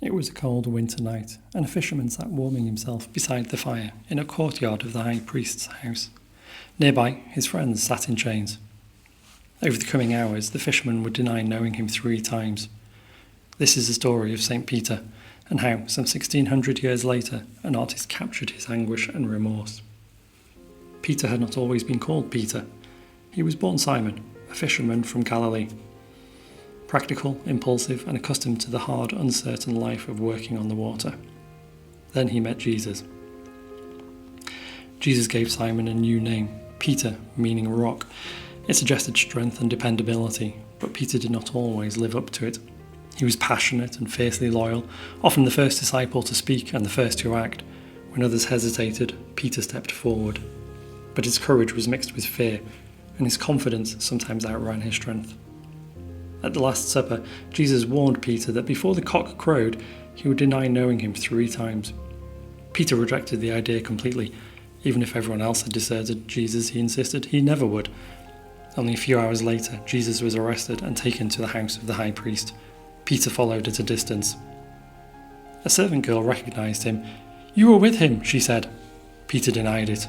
It was a cold winter night, and a fisherman sat warming himself beside the fire in a courtyard of the high priest's house. Nearby, his friends sat in chains. Over the coming hours, the fisherman would deny knowing him 3 times. This is the story of St. Peter, and how, some 1600 years later, an artist captured his anguish and remorse. Peter had not always been called Peter. He was born Simon, a fisherman from Galilee. Practical, impulsive, and accustomed to the hard, uncertain life of working on the water. Then he met Jesus. Jesus gave Simon a new name, Peter, meaning rock. It suggested strength and dependability, but Peter did not always live up to it. He was passionate and fiercely loyal, often the first disciple to speak and the first to act. When others hesitated, Peter stepped forward. But his courage was mixed with fear, and his confidence sometimes outran his strength. At the Last Supper, Jesus warned Peter that before the cock crowed, he would deny knowing him 3 times. Peter rejected the idea completely. Even if everyone else had deserted Jesus, he insisted he never would. Only a few hours later, Jesus was arrested and taken to the house of the high priest. Peter followed at a distance. A servant girl recognized him. "You were with him," she said. Peter denied it.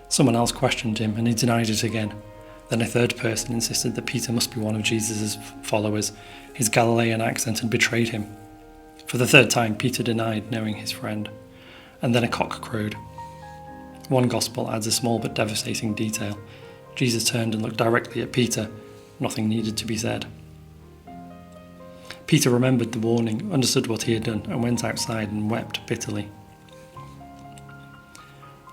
Someone else questioned him, and he denied it again. Then a third person insisted that Peter must be one of Jesus' followers. His Galilean accent had betrayed him. For the 3rd time, Peter denied knowing his friend. And then a cock crowed. One gospel adds a small but devastating detail. Jesus turned and looked directly at Peter. Nothing needed to be said. Peter remembered the warning, understood what he had done, and went outside and wept bitterly.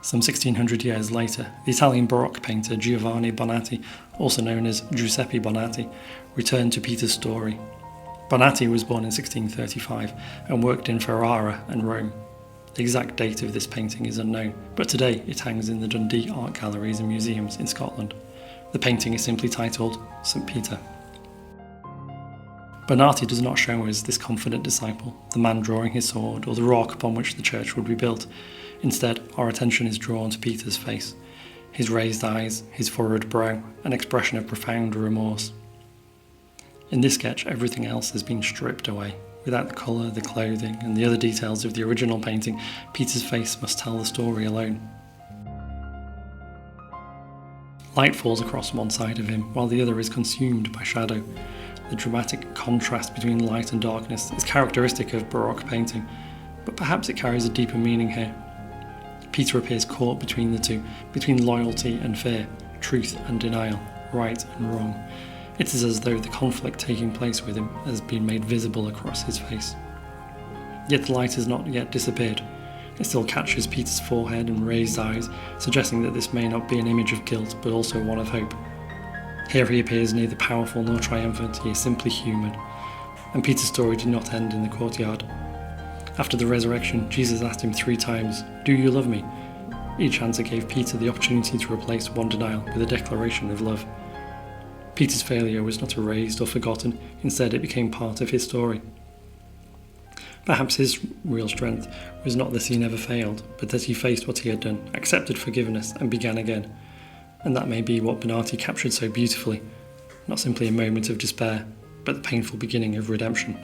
Some 1600 years later, the Italian Baroque painter Giovanni Bonatti, also known as Giuseppe Bonati, returned to Peter's story. Bonatti was born in 1635 and worked in Ferrara and Rome. The exact date of this painting is unknown, but today it hangs in the Dundee art galleries and museums in Scotland. The painting is simply titled St. Peter. Bonatti does not show us this confident disciple, the man drawing his sword, or the rock upon which the church would be built. Instead, our attention is drawn to Peter's face, his raised eyes, his furrowed brow, an expression of profound remorse. In this sketch, everything else has been stripped away. Without the colour, the clothing, and the other details of the original painting, Peter's face must tell the story alone. Light falls across one side of him, while the other is consumed by shadow. The dramatic contrast between light and darkness is characteristic of Baroque painting, but perhaps it carries a deeper meaning here. Peter appears caught between the two, between loyalty and fear, truth and denial, right and wrong. It is as though the conflict taking place with him has been made visible across his face. Yet the light has not yet disappeared. It still catches Peter's forehead and raised eyes, suggesting that this may not be an image of guilt, but also one of hope. Here he appears neither powerful nor triumphant, he is simply human. And Peter's story did not end in the courtyard. After the resurrection, Jesus asked him 3 times, "Do you love me?" Each answer gave Peter the opportunity to replace one denial with a declaration of love. Peter's failure was not erased or forgotten, instead it became part of his story. Perhaps his real strength was not that he never failed, but that he faced what he had done, accepted forgiveness, and began again. And that may be what Bonatti captured so beautifully, not simply a moment of despair, but the painful beginning of redemption.